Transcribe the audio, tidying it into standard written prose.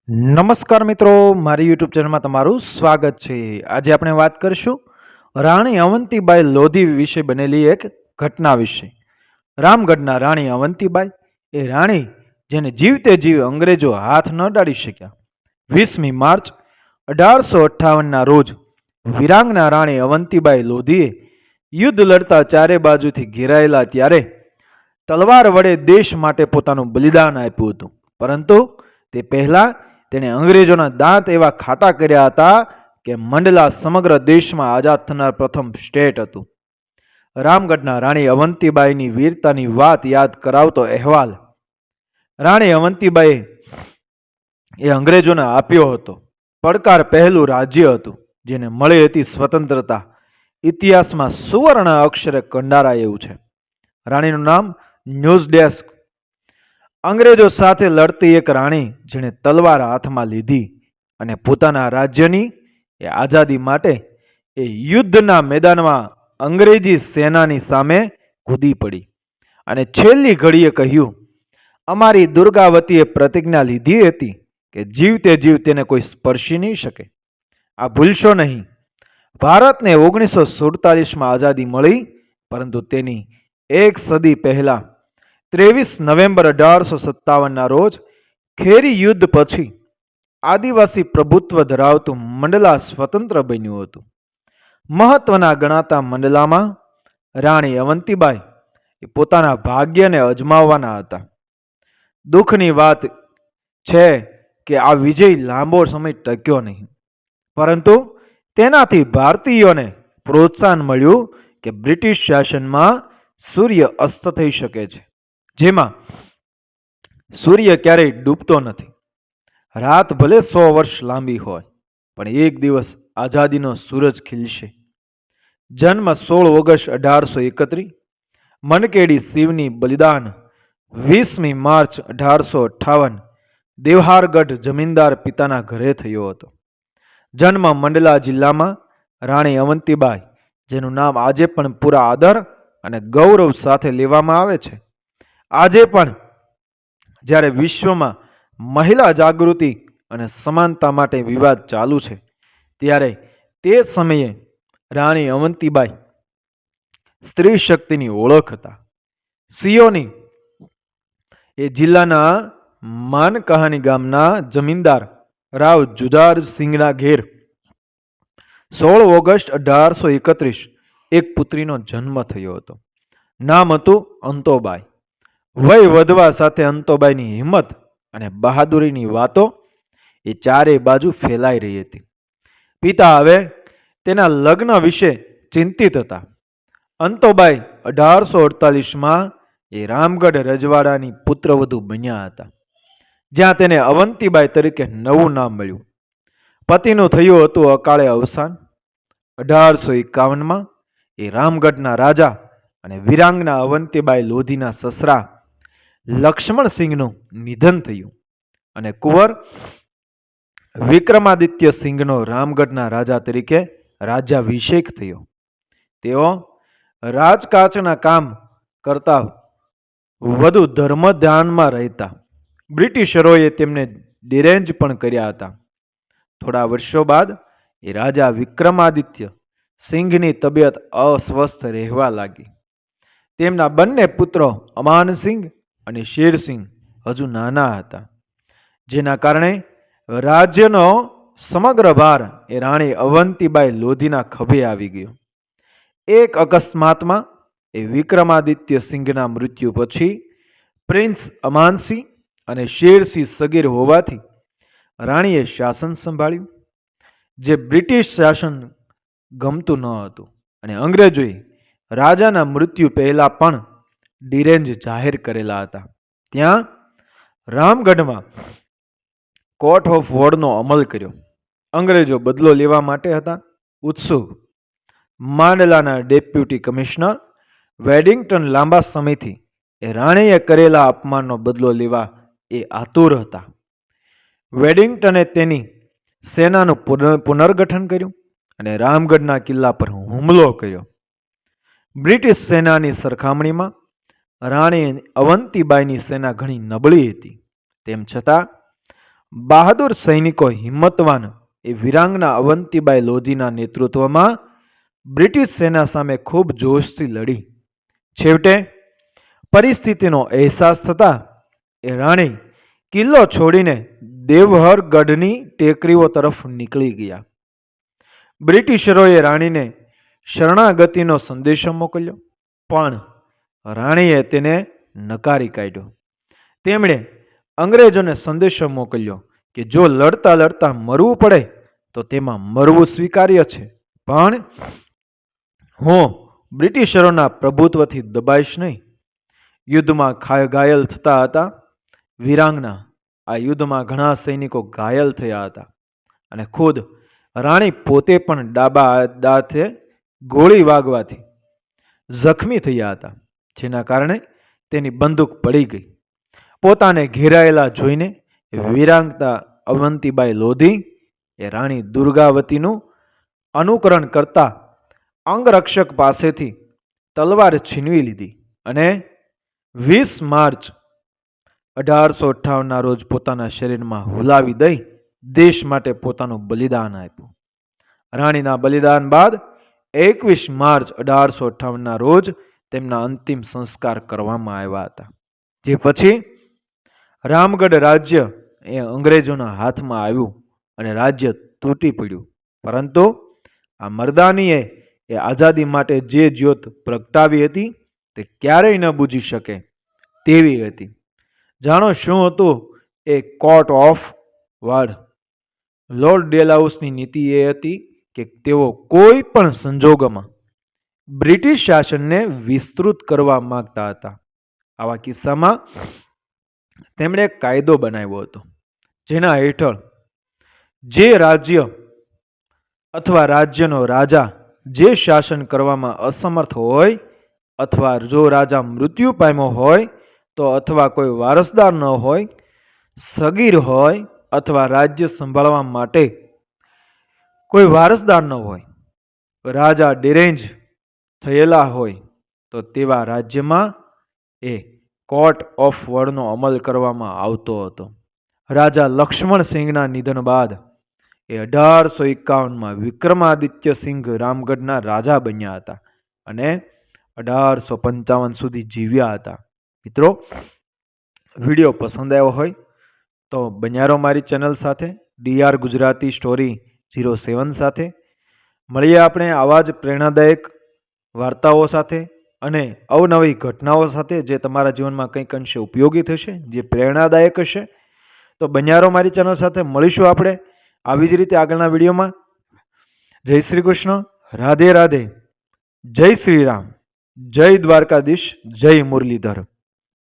નમસ્કાર મિત્રો, મારી યુટ્યુબ ચેનલમાં તમારું સ્વાગત છે। આજે આપણે વાત કરીશું રાણી અવંતીબાઈ લોધી વિશે બનેલી એક ઘટના વિશે। રામગઢના રાણી અવંતીબાઈ એ રાણી જેને જીવતે જીવ અંગ્રેજો હાથ ન ડાળી શક્યા। 20મી માર્ચ 1858ના રોજ વિરાંગના રાણી અવંતીબાઈ લોધીએ યુદ્ધ લડતા ચારે બાજુથી ઘેરાયેલા ત્યારે તલવાર વડે દેશ માટે પોતાનું બલિદાન આપ્યું હતું, પરંતુ તે પહેલા તેણે અંગ્રેજોના દાંત એવા ખાટા કર્યા હતા કે મંડલા સમગ્ર દેશમાં આઝાદ થનાર પ્રથમ સ્ટેટ હતું। રામગઢના રાણી અવંતીબાઈની વીરતાની વાત યાદ કરાવતો અહેવાલ રાણી અવંતીબાઈએ અંગ્રેજોને આપ્યો હતો। પડકાર પહેલું રાજ્ય હતું જેને મળી હતી સ્વતંત્રતા। ઇતિહાસમાં સુવર્ણ અક્ષરે કંડારાય એવું છે। રાણીનું નામ ન્યૂઝ ડેસ્ક। અંગ્રેજો સાથે લડતી એક રાણી જેણે તલવાર હાથમાં લીધી અને પોતાના રાજ્યની આઝાદી માટે એ યુદ્ધના મેદાનમાં અંગ્રેજી સેનાની સામે કૂદી પડી અને છેલ્લી ઘડીએ કહ્યું, અમારી દુર્ગાવતીએ પ્રતિજ્ઞા લીધી હતી કે જીવતે જીવ તેને કોઈ સ્પર્શી નહીં શકે। આ ભૂલશો નહીં। ભારતને 1947માં આઝાદી મળી, પરંતુ તેની એક સદી પહેલા 23 નવેમ્બર 1857ના રોજ ખેરી યુદ્ધ પછી આદિવાસી પ્રભુત્વ ધરાવતું મંડલા સ્વતંત્ર બન્યું હતું। મહત્વના ગણાતા મંડલામાં રાણી અવંતીબાઈ પોતાના ભાગ્યને અજમાવવાના હતા। દુઃખની વાત છે કે આ વિજય લાંબો સમય ટક્યો નહીં, પરંતુ તેનાથી ભારતીયોને પ્રોત્સાહન મળ્યું કે બ્રિટિશ શાસનમાં સૂર્ય અસ્ત થઈ શકે છે, જેમાં સૂર્ય ક્યારેય ડૂબતો નથી। રાત ભલે 100 વર્ષ લાંબી હોય, પણ એક દિવસ આઝાદીનો સૂરજ ખીલશે। જન્મ 16 ઓગસ્ટ 1831। મનકેડી શિવની બલિદાન 20મી માર્ચ 1858 દેવહારગઢ જમીનદાર પિતાના ઘરે થયો હતો। જન્મ મંડલા જિલ્લામાં રાણી અવંતીબાઈ, જેનું નામ આજે પણ પૂરા આદર અને ગૌરવ સાથે લેવામાં આવે છે। આજે પણ જ્યારે વિશ્વમાં મહિલા જાગૃતિ અને સમાનતા માટે વિવાદ ચાલુ છે, ત્યારે તે સમયે રાણી અવંતીબાઈ સ્ત્રી શક્તિની ઓળખ હતા। સિયોની એ જિલ્લાના માનકહાની ગામના જમીનદાર રાવ જુજાર સિંહના ઘેર 16 ઓગસ્ટ 1831 એક પુત્રીનો જન્મ થયો હતો। નામ હતું અંતોબાઈ। વય વધવા સાથે અંતોબાઈની હિંમત અને બહાદુરીની વાતો એ ચારે બાજુ ફેલાઈ રહી હતી। પિતા હવે તેના લગ્ન વિશે ચિંતિત હતા। અંતોબાઈ 1848માં એ રામગઢ રજવાડાની પુત્રવધુ બન્યા હતા, જ્યાં તેને અવંતીબાઈ તરીકે નવું નામ મળ્યું। પતિનું થયું હતું અકાળે અવસાન। 1851માં એ રામગઢના રાજા અને વિરાંગના અવંતીબાઈ લોધીના સસરા લક્ષ્મણસિંહનું નિધન થયું અને કુંવર વિક્રમાદિત્ય સિંહનો રામગઢના રાજા તરીકે રાજ્યાભિષેક થયો। તેઓ રાજકાજના કામ કરતા વધુ ધર્મ ધ્યાનમાં રહેતા। બ્રિટિશરોએ તેમને ડિરેન્જ પણ કર્યા હતા। થોડા વર્ષો બાદ એ રાજા વિક્રમાદિત્ય સિંહની તબિયત અસ્વસ્થ રહેવા લાગી। તેમના બંને પુત્રો અમાનસિંહ અને શેરસિંહ હજુ નાના હતા, જેના કારણે રાજ્યનો સમગ્ર ભાર એ રાણી અવંતીબાઈ લોધીના ખભે આવી ગયો। એક અકસ્માતમાં એ વિક્રમાદિત્ય સિંહના મૃત્યુ પછી પ્રિન્સ અમાનસિંહ અને શેરસિંહ સગીર હોવાથી રાણીએ શાસન સંભાળ્યું, જે બ્રિટિશ શાસન ગમતું ન હતું અને અંગ્રેજોએ રાજાના મૃત્યુ પહેલા પણ ડિરેન્જ જાહેર કરેલા હતા। ત્યાં રામગઢમાં કોર્ટ ઓફ વોર્ડનો અમલ કર્યો। અંગ્રેજો બદલો લેવા માટે હતા ઉત્સુક। માંડલાના ડેપ્યુટી કમિશનર વેડિંગ્ટન લાંબા સમયથી એ રાણીએ કરેલા અપમાનનો બદલો લેવા એ આતુર હતા। વેડિંગ્ટને તેની સેનાનું પુનર્ગઠન કર્યું અને રામગઢના કિલ્લા પર હુમલો કર્યો। બ્રિટિશ સેનાની સરખામણીમાં રાણી અવંતીબાઈની સેના ઘણી નબળી હતી, તેમ છતાં બહાદુર સૈનિકો હિંમતવાન એ વીરાંગના અવંતીબાઈ લોધીના નેતૃત્વમાં બ્રિટિશ સેના સામે ખૂબ જોશથી લડી. છેવટે પરિસ્થિતિનો અહેસાસ થતાં એ રાણી કિલ્લો છોડીને દેવહરગઢની ટેકરીઓ તરફ નીકળી ગયા. બ્રિટિશરોએ રાણીને શરણાગતિનો સંદેશો મોકલ્યો, પણ રાણીએ તેને નકારી કાઢ્યો. તેમણે અંગ્રેજોને સંદેશો મોકલ્યો કે જો લડતા લડતા મરવું પડે તો તેમાં મરવું સ્વીકાર્ય છે, પણ હું બ્રિટિશરોના પ્રભુત્વથી દબાઈશ નહીં. યુદ્ધમાં ઘાયલ થતા હતા વીરાંગના. આ યુદ્ધમાં ઘણા સૈનિકો ઘાયલ થયા હતા અને ખુદ રાણી પોતે પણ ડાબા દાંતે ગોળી વાગવાથી જખમી થયા હતા, જેના કારણે તેની બંદૂક પડી ગઈ. પોતાને ઘેરાયેલા જોઈને વીરાંગતા અવંતીબાઈ લોધી એ રાણી દુર્ગાવતીનું અનુકરણ કરતા અંગરક્ષક પાસેથી તલવાર છીનવી લીધી અને 20 માર્ચ 1858ના રોજ પોતાના શરીરમાં હુલાવી દઈ દેશ માટે પોતાનું બલિદાન આપ્યું. રાણીના બલિદાન બાદ 21 માર્ચ 1858ના રોજ તેમના અંતિમ સંસ્કાર કરવામાં આવ્યા હતા. જે પછી રામગઢ રાજ્ય એ અંગ્રેજોના હાથમાં આવ્યું અને રાજ્ય તૂટી પડ્યું. પરંતુ આ મર્દાનીએ એ આઝાદી માટે જે જ્યોત પ્રગટાવી હતી તે ક્યારેય ન બુજી શકે તેવી હતી. જાણો શું હતું એ કોર્ટ ઓફ વાડ? લોર્ડ ડેલહાઉસની નીતિ એ હતી કે તેઓ કોઈ પણ સંજોગોમાં બ્રિટિશ શાસનને વિસ્તૃત કરવા માંગતા હતા. આવા કિસ્સામાં તેમણે એક કાયદો બનાવ્યો હતો, જેના હેઠળ જે રાજ્ય અથવા રાજ્યનો રાજા જે શાસન કરવામાં અસમર્થ હોય અથવા જો રાજા મૃત્યુ પામ્યો હોય તો અથવા કોઈ વારસદાર ન હોય, સગીર હોય અથવા રાજ્ય સંભાળવા માટે કોઈ વારસદાર ન હોય, રાજા ડિરેન્જ થયેલા હોય તો તેવા રાજ્યમાં એ કોર્ટ ઓફ વોર્ડનો અમલ કરવામાં આવતો હતો. રાજા લક્ષ્મણસિંહના નિધન બાદ એ 1851માં વિક્રમાદિત્ય સિંઘ રામગઢના રાજા બન્યા હતા અને 1855 સુધી જીવ્યા હતા. મિત્રો, વિડીયો પસંદ આવ્યો હોય તો બન્યા રહો મારી ચેનલ સાથે, DR ગુજરાતી સ્ટોરી 07 સાથે. મળીએ આપણે આવા જ પ્રેરણાદાયક વાર્તાઓ સાથે અને અવનવી ઘટનાઓ સાથે જે તમારા જીવનમાં કંઈક અંશે ઉપયોગી થશે, જે પ્રેરણાદાયક હશે. તો બન્યા રહો મારી ચેનલ સાથે. મળીશું આપણે આવી જ રીતે આગળના વિડીયોમાં. જય શ્રી કૃષ્ણ, રાધે રાધે, જય શ્રી રામ, જય દ્વારકાધીશ, જય મુરલીધર.